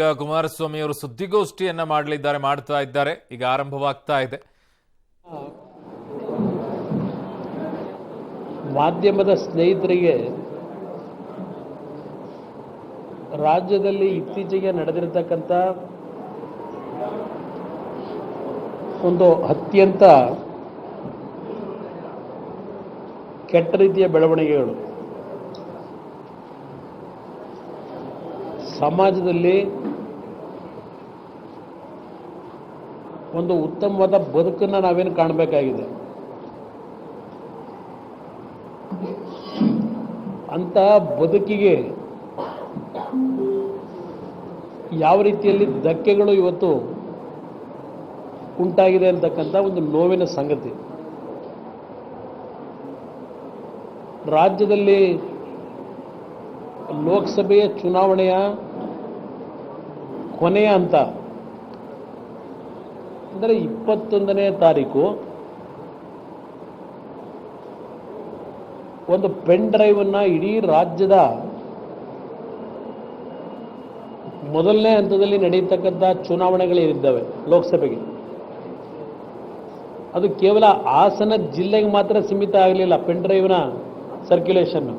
ಈಗ ಕುಮಾರಸ್ವಾಮಿ ಅವರು ಸುದ್ದಿಗೋಷ್ಠಿಯನ್ನ ಮಾಡ್ತಾ ಇದ್ದಾರೆ. ಈಗ ಆರಂಭವಾಗ್ತಾ ಇದೆ. ಮಾಧ್ಯಮದ ಸ್ನೇಹಿತರಿಗೆ ರಾಜ್ಯದಲ್ಲಿ ಇತ್ತೀಚೆಗೆ ನಡೆದಿರತಕ್ಕಂಥ ಒಂದು ಅತ್ಯಂತ ಕೆಟ್ಟ ರೀತಿಯ ಬೆಳವಣಿಗೆಗಳು ಸಮಾಜದಲ್ಲಿ ಒಂದು ಉತ್ತಮವಾದ ಬದುಕನ್ನು ನಾವೇನು ಕಾಣಬೇಕಾಗಿದೆ. ಅಂತ ಬದುಕಿಗೆ ಯಾವ ರೀತಿಯಲ್ಲಿ ಧಕ್ಕೆಗಳು ಇವತ್ತು ಉಂಟಾಗಿದೆ ಅಂತಕ್ಕಂಥ ಒಂದು ನೋವಿನ ಸಂಗತಿ. ರಾಜ್ಯದಲ್ಲಿ ಲೋಕಸಭೆಯ ಚುನಾವಣೆಯ ಕೊನೆಯ ಹಂತ ಅಂದರೆ 21ನೇ ತಾರೀಕು ಒಂದು ಪೆನ್ ಡ್ರೈವನ್ನು ಇಡೀ ರಾಜ್ಯದ ಮೊದಲನೇ ಹಂತದಲ್ಲಿ ನಡೆಯತಕ್ಕಂಥ ಚುನಾವಣೆಗಳಿದ್ದಾವೆ ಲೋಕಸಭೆಗೆ. ಅದು ಕೇವಲ ಹಾಸನ ಜಿಲ್ಲೆಗೆ ಮಾತ್ರ ಸೀಮಿತ ಆಗಲಿಲ್ಲ ಪೆನ್ ಡ್ರೈವ್ನ ಸರ್ಕ್ಯುಲೇಷನ್.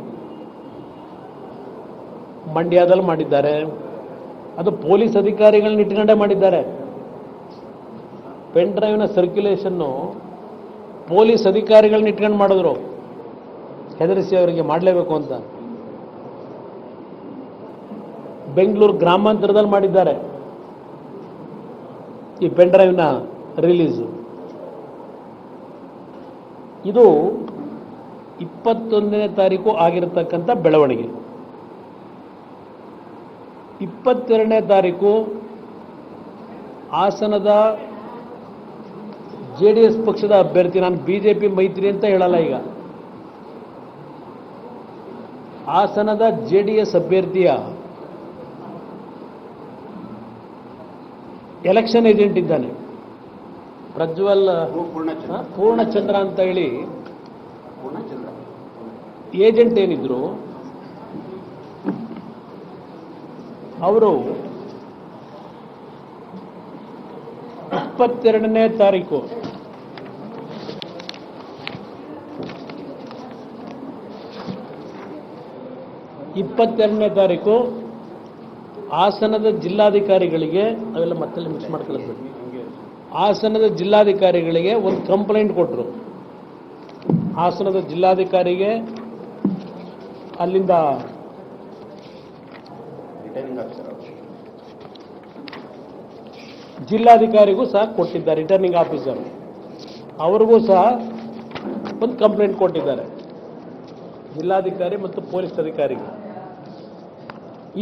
ಮಂಡ್ಯದಲ್ಲಿ ಮಾಡಿದ್ದಾರೆ, ಅದು ಪೊಲೀಸ್ ಅಧಿಕಾರಿಗಳನ್ನ ಇಟ್ಕೊಂಡೇ ಮಾಡಿದ್ದಾರೆ. ಪೆನ್ ಡ್ರೈವ್ನ ಸರ್ಕ್ಯುಲೇಷನ್ನು ಪೊಲೀಸ್ ಅಧಿಕಾರಿಗಳನ್ನ ಇಟ್ಕೊಂಡು ಮಾಡಿದ್ರು, ಹೆದರಿಸಿ ಅವರಿಗೆ ಮಾಡಲೇಬೇಕು ಅಂತ. ಬೆಂಗಳೂರು ಗ್ರಾಮಾಂತರದಲ್ಲಿ ಮಾಡಿದ್ದಾರೆ ಈ ಪೆನ್ ಡ್ರೈವ್ನ ರಿಲೀಸು. ಇದು 21ನೇ ತಾರೀಕು ಆಗಿರತಕ್ಕಂಥ ಬೆಳವಣಿಗೆ. 22ನೇ ತಾರೀಕು ಹಾಸನದ JDS ಪಕ್ಷದ ಅಭ್ಯರ್ಥಿ, ನಾನು BJP ಮೈತ್ರಿ ಅಂತ ಹೇಳಲ್ಲ, ಈಗ ಹಾಸನದ JDS ಅಭ್ಯರ್ಥಿಯ ಎಲೆಕ್ಷನ್ ಏಜೆಂಟ್ ಇದ್ದಾನೆ ಪ್ರಜ್ವಲ್ ಪೂರ್ಣಚಂದ್ರ ಅಂತ ಹೇಳಿ ಏಜೆಂಟ್ ಏನಿದ್ರು ಅವರು 22ನೇ ತಾರೀಕು ಹಾಸನದ ಜಿಲ್ಲಾಧಿಕಾರಿಗಳಿಗೆ, ಅವೆಲ್ಲ ಮತ್ತೆ ಮಿಕ್ಸ್ ಮಾಡ್ಕೊಳ್ಳೋದು, ಹಾಸನದ ಜಿಲ್ಲಾಧಿಕಾರಿಗಳಿಗೆ ಒಂದು ಕಂಪ್ಲೇಂಟ್ ಕೊಟ್ಟರು. ಹಾಸನದ ಜಿಲ್ಲಾಧಿಕಾರಿಗೆ ಅಲ್ಲಿಂದ ಜಿಲ್ಲಾಧಿಕಾರಿಗೂ ಸಹ ಕೊಟ್ಟಿದ್ದಾರೆ, ರಿಟರ್ನಿಂಗ್ ಆಫೀಸರ್ ಅವ್ರಿಗೂ ಸಹ ಒಂದು ಕಂಪ್ಲೇಂಟ್ ಕೊಟ್ಟಿದ್ದಾರೆ, ಜಿಲ್ಲಾಧಿಕಾರಿ ಮತ್ತು ಪೊಲೀಸ್ ಅಧಿಕಾರಿಗೆ.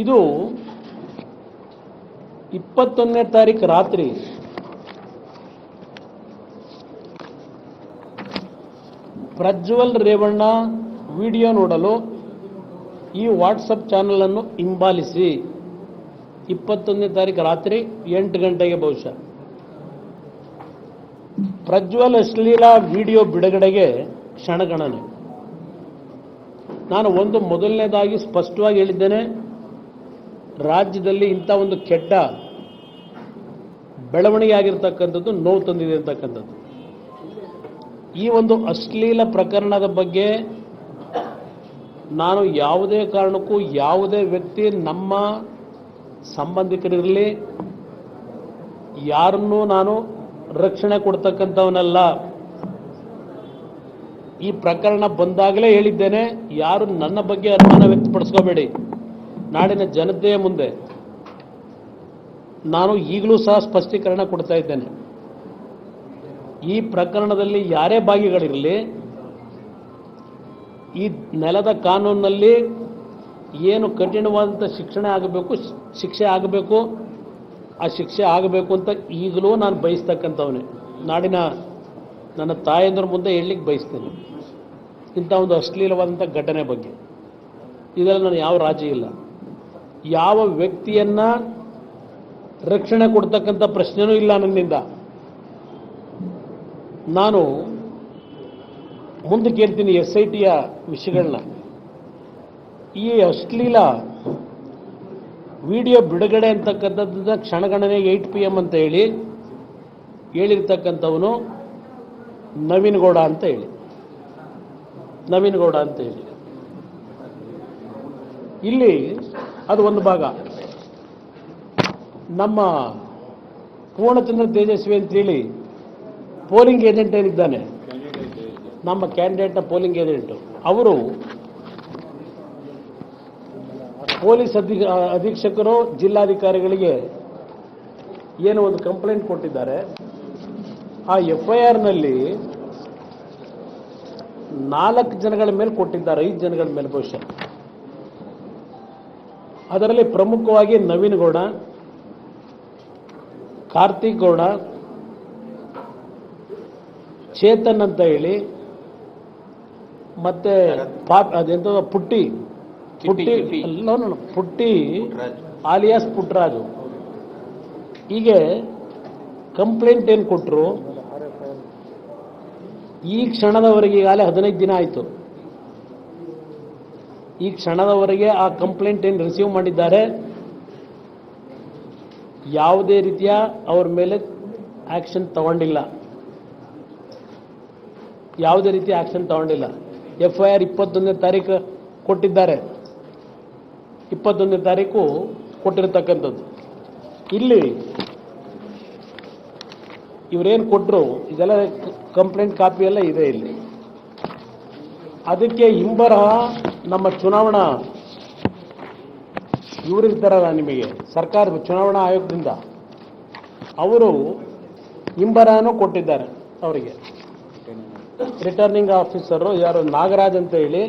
ಇದು 21ನೇ ತಾರೀಕು ರಾತ್ರಿ ಪ್ರಜ್ವಲ್ ರೇವಣ್ಣ ವಿಡಿಯೋ ನೋಡಲು ಈ ವಾಟ್ಸಪ್ ಚಾನಲ್ ಅನ್ನು ಹಿಂಬಾಲಿಸಿ 21ನೇ ತಾರೀಕು ರಾತ್ರಿ 8 ಗಂಟೆಗೆ ಬಹುಶಃ ಪ್ರಜ್ವಲ್ ಅಶ್ಲೀಲ ವಿಡಿಯೋ ಬಿಡುಗಡೆಗೆ ಕ್ಷಣಗಣನೆ. ನಾನು ಮೊದಲನೇದಾಗಿ ಸ್ಪಷ್ಟವಾಗಿ ಹೇಳಿದ್ದೇನೆ, ರಾಜ್ಯದಲ್ಲಿ ಇಂಥ ಒಂದು ಕೆಟ್ಟ ಬೆಳವಣಿಗೆ ಆಗಿರ್ತಕ್ಕಂಥದ್ದು ನೋವು ತಂದಿದೆ ಅಂತಕ್ಕಂಥದ್ದು. ಈ ಒಂದು ಅಶ್ಲೀಲ ಪ್ರಕರಣದ ಬಗ್ಗೆ ನಾನು ಯಾವುದೇ ಕಾರಣಕ್ಕೂ ಯಾವುದೇ ವ್ಯಕ್ತಿ, ನಮ್ಮ ಸಂಬಂಧಿಕರಿರಲಿ, ಯಾರನ್ನೂ ನಾನು ರಕ್ಷಣೆ ಕೊಡ್ತಕ್ಕಂಥವನಲ್ಲ. ಈ ಪ್ರಕರಣ ಬಂದಾಗಲೇ ಹೇಳಿದ್ದೇನೆ, ಯಾರು ನನ್ನ ಬಗ್ಗೆ ಅನುಮಾನ ವ್ಯಕ್ತಪಡಿಸ್ಕೋಬೇಡಿ. ನಾಡಿನ ಜನತೆಯ ಮುಂದೆ ನಾನು ಈಗಲೂ ಸಹ ಸ್ಪಷ್ಟೀಕರಣ ಕೊಡ್ತಾ ಇದ್ದೇನೆ. ಈ ಪ್ರಕರಣದಲ್ಲಿ ಯಾರೇ ಭಾಗಿಗಳಿರಲಿ, ಈ ನೆಲದ ಕಾನೂನಿನಲ್ಲಿ ಏನು ಕಠಿಣವಾದಂಥ ಶಿಕ್ಷೆ ಆಗಬೇಕು, ಆ ಶಿಕ್ಷೆ ಆಗಬೇಕು ಅಂತ ಈಗಲೂ ನಾನು ಬಯಸ್ತಕ್ಕಂಥವನೇ. ನಾಡಿನ ನನ್ನ ತಾಯಂದ್ರ ಮುಂದೆ ಹೇಳಲಿಕ್ಕೆ ಬಯಸ್ತೇನೆ ಇಂಥ ಒಂದು ಅಶ್ಲೀಲವಾದಂಥ ಘಟನೆ ಬಗ್ಗೆ. ಇದರಲ್ಲಿ ನಾನು ಯಾವ ರಾಜಿ ಇಲ್ಲ. ಯಾವ ವ್ಯಕ್ತಿಯನ್ನ ರಕ್ಷಣೆ ಕೊಡ್ತಕ್ಕಂಥ ಪ್ರಶ್ನೆನೂ ಇಲ್ಲ ನನ್ನಿಂದ. ನಾನು ಮುಂದೆ ಕೇಳ್ತೀನಿ SITಯ ವಿಷಯಗಳನ್ನ. ಈ ಅಶ್ಲೀಲ ವಿಡಿಯೋ ಬಿಡುಗಡೆ ಅಂತಕ್ಕಂಥದ್ದನ್ನ ಕ್ಷಣಗಣನೆ 8 PM ಅಂತ ಹೇಳಿರ್ತಕ್ಕಂಥವನು ನವೀನ್ ಗೌಡ ಅಂತ ಹೇಳಿ ಇಲ್ಲಿ ಅದು ಒಂದು ಭಾಗ. ನಮ್ಮ ಪೂರ್ಣಚಂದ್ರ ತೇಜಸ್ವಿ ಅಂತೇಳಿ ಪೋಲಿಂಗ್ ಏಜೆಂಟ್ ಏನಿದ್ದಾನೆ, ನಮ್ಮ ಕ್ಯಾಂಡಿಡೇಟ್ನ ಪೋಲಿಂಗ್ ಏಜೆಂಟು, ಅವರು ಪೊಲೀಸ್ ಅಧೀಕ್ಷಕರು ಜಿಲ್ಲಾಧಿಕಾರಿಗಳಿಗೆ ಏನೋ ಒಂದು ಕಂಪ್ಲೇಂಟ್ ಕೊಟ್ಟಿದ್ದಾರೆ. ಆ FIRನಲ್ಲಿ 4 ಜನಗಳ ಮೇಲೆ ಕೊಟ್ಟಿದ್ದಾರೆ, 5 ಜನಗಳ ಮೇಲೆ ಬಹುಶಃ. ಅದರಲ್ಲಿ ಪ್ರಮುಖವಾಗಿ ನವೀನ್ ಗೌಡ, ಕಾರ್ತಿಕ್ ಗೌಡ, ಚೇತನ್ ಅಂತ ಹೇಳಿ, ಮತ್ತೆ ಅದೆಂತ ಪುಟ್ಟಿ ಆಲಿಯಾಸ್ ಪುಟ್ಟರಾಜು, ಹೀಗೆ ಕಂಪ್ಲೇಂಟ್ ಏನು ಕೊಟ್ಟರು. ಈ ಕ್ಷಣದವರೆಗೆ ಈಗಾಗಲೇ 15 ದಿನ ಆಯಿತು. ಈ ಕ್ಷಣದವರೆಗೆ ಆ ಕಂಪ್ಲೇಂಟ್ ಏನು ರಿಸೀವ್ ಮಾಡಿದ್ದಾರೆ, ಯಾವುದೇ ರೀತಿಯ ಅವ್ರ ಮೇಲೆ ಆಕ್ಷನ್ ತಗೊಂಡಿಲ್ಲ. FIR 21ನೇ ತಾರೀಕು ಕೊಟ್ಟಿದ್ದಾರೆ, 21ನೇ ತಾರೀಕು ಕೊಟ್ಟಿರತಕ್ಕಂಥದ್ದು. ಇಲ್ಲಿ ಇವರೇನು ಕೊಟ್ಟರು, ಇದೆಲ್ಲ ಕಂಪ್ಲೇಂಟ್ ಕಾಪಿ ಎಲ್ಲ ಇದೆ ಇಲ್ಲಿ. ಅದಕ್ಕೆ ಹಿಂಬರಹ ನಮ್ಮ ಚುನಾವಣಾ ಇವರಿರ್ತಾರಲ್ಲ, ನಿಮಗೆ ಸರ್ಕಾರ ಚುನಾವಣಾ ಆಯೋಗದಿಂದ ಅವರು ಹಿಂಬರಹನೂ ಕೊಟ್ಟಿದ್ದಾರೆ. ಅವರಿಗೆ ರಿಟರ್ನಿಂಗ್ ಆಫೀಸರು ಯಾರು ನಾಗರಾಜ್ ಅಂತ ಹೇಳಿ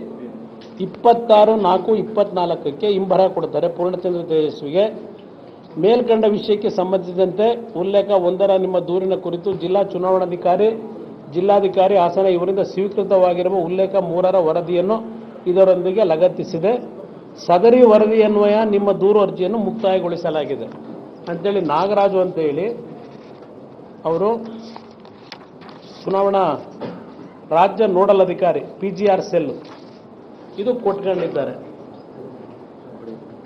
26/4/24ಕ್ಕೆ ಹಿಂಬರಹ ಕೊಡ್ತಾರೆ. ಪೂರ್ಣಚಂದ್ರ ತೇಜಸ್ವಿಗೆ ಮೇಲ್ಕಂಡ ವಿಷಯಕ್ಕೆ ಸಂಬಂಧಿಸಿದಂತೆ ಉಲ್ಲೇಖ 1ರ ನಿಮ್ಮ ದೂರಿನ ಕುರಿತು ಜಿಲ್ಲಾ ಜಿಲ್ಲಾಧಿಕಾರಿ ಹಾಸನ ಇವರಿಂದ ಸ್ವೀಕೃತವಾಗಿರುವ ಉಲ್ಲೇಖ 3ರ ವರದಿಯನ್ನು ಇದರೊಂದಿಗೆ ಲಗತ್ತಿಸಿದೆ. ಸದರಿ ವರದಿಯನ್ವಯ ನಿಮ್ಮ ದೂರು ಅರ್ಜಿಯನ್ನು ಮುಕ್ತಾಯಗೊಳಿಸಲಾಗಿದೆ ಅಂತೇಳಿ ನಾಗರಾಜು ಅಂತ ಹೇಳಿ ಅವರು ಚುನಾವಣಾ ರಾಜ್ಯ ನೋಡಲ್ ಅಧಿಕಾರಿ PGR ಸೆಲ್ ಇದು ಕೊಟ್ಕೊಂಡಿದ್ದಾರೆ.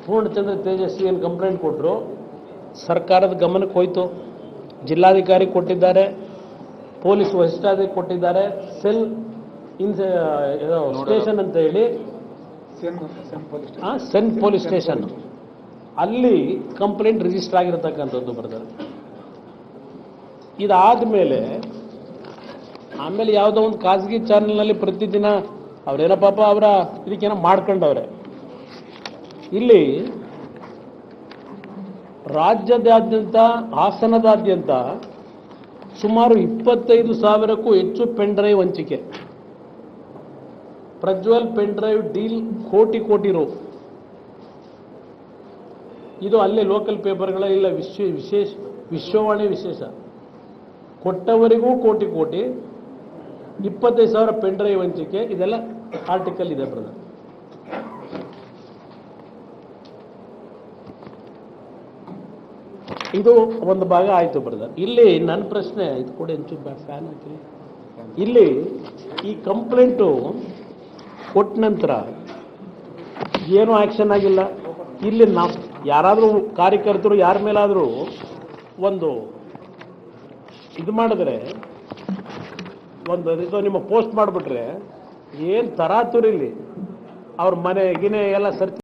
ಪೂರ್ಣಚಂದ್ರ ತೇಜಸ್ವಿ ಏನು ಕಂಪ್ಲೇಂಟ್ ಕೊಟ್ಟರು, ಸರ್ಕಾರದ ಗಮನಕ್ಕೆ ಹೋಯಿತು, ಜಿಲ್ಲಾಧಿಕಾರಿ ಕೊಟ್ಟಿದ್ದಾರೆ, ಪೊಲೀಸ್ ವರಿಷ್ಠಾಧಿಕಾರಿ ಕೊಟ್ಟಿದ್ದಾರೆ, ಸೆಲ್ ಸ್ಟೇಷನ್ ಅಂತ ಹೇಳಿ ಸೆನ್ ಪೊಲೀಸ್ ಸ್ಟೇಷನ್ ಅಲ್ಲಿ ಕಂಪ್ಲೇಂಟ್ ರಿಜಿಸ್ಟರ್ ಆಗಿರತಕ್ಕಂಥದ್ದು ಬರ್ತಾರೆ. ಇದಾದ ಮೇಲೆ ಆಮೇಲೆ ಯಾವುದೋ ಒಂದು ಖಾಸಗಿ ಚಾನೆಲ್ನಲ್ಲಿ ಪ್ರತಿದಿನ ಅವರೇನೋ ಪಾಪ ಅವರ ಇದಕ್ಕೇನೋ ಮಾಡ್ಕೊಂಡವ್ರೆ. ಇಲ್ಲಿ ರಾಜ್ಯದಾದ್ಯಂತ, ಹಾಸನದಾದ್ಯಂತ ಸುಮಾರು 25,000ಕ್ಕೂ ಹೆಚ್ಚು ಪೆನ್ ಡ್ರೈವ್ ಹಂಚಿಕೆ. ಪ್ರಜ್ವಲ್ ಪೆನ್ ಡ್ರೈವ್ ಡೀಲ್ ಕೋಟಿ ರು. ಇದು ಅಲ್ಲೇ ಲೋಕಲ್ ಪೇಪರ್ಗಳೆಲ್ಲ ವಿಶ್ವವಾಣಿ ವಿಶೇಷ. ಕೊಟ್ಟವರಿಗೂ ಕೋಟಿ 25,000 ಪೆನ್ ಡ್ರೈವ್ ಹಂಚಿಕೆ. ಇದೆಲ್ಲ ಆರ್ಟಿಕಲ್ ಇದೆ ಬ್ರದರ್. ಇದು ಒಂದು ಭಾಗ ಆಯಿತು ಬ್ರದರ್. ಇಲ್ಲಿ ನನ್ನ ಪ್ರಶ್ನೆ, ಇದು ಕೂಡ ಹೆಂಚು ಫ್ಯಾನ್ ಹಾಕಿ. ಇಲ್ಲಿ ಈ ಕಂಪ್ಲೇಂಟು ಕೊಟ್ಟ ನಂತರ ಏನೂ ಆ್ಯಕ್ಷನ್ ಆಗಿಲ್ಲ. ಇಲ್ಲಿ ನಾವು ಯಾರಾದರೂ ಕಾರ್ಯಕರ್ತರು ಯಾರ ಮೇಲಾದರೂ ಒಂದು ಇದು ಮಾಡಿದ್ರೆ, ಒಂದು ಇದು ನಿಮ್ಮ ಪೋಸ್ಟ್ ಮಾಡಿಬಿಟ್ರೆ ಏನು ತರಾತುರಿಲಿ ಅವ್ರ ಮನೆ ಗಿನೆ ಎಲ್ಲ ಸರ್ಚ್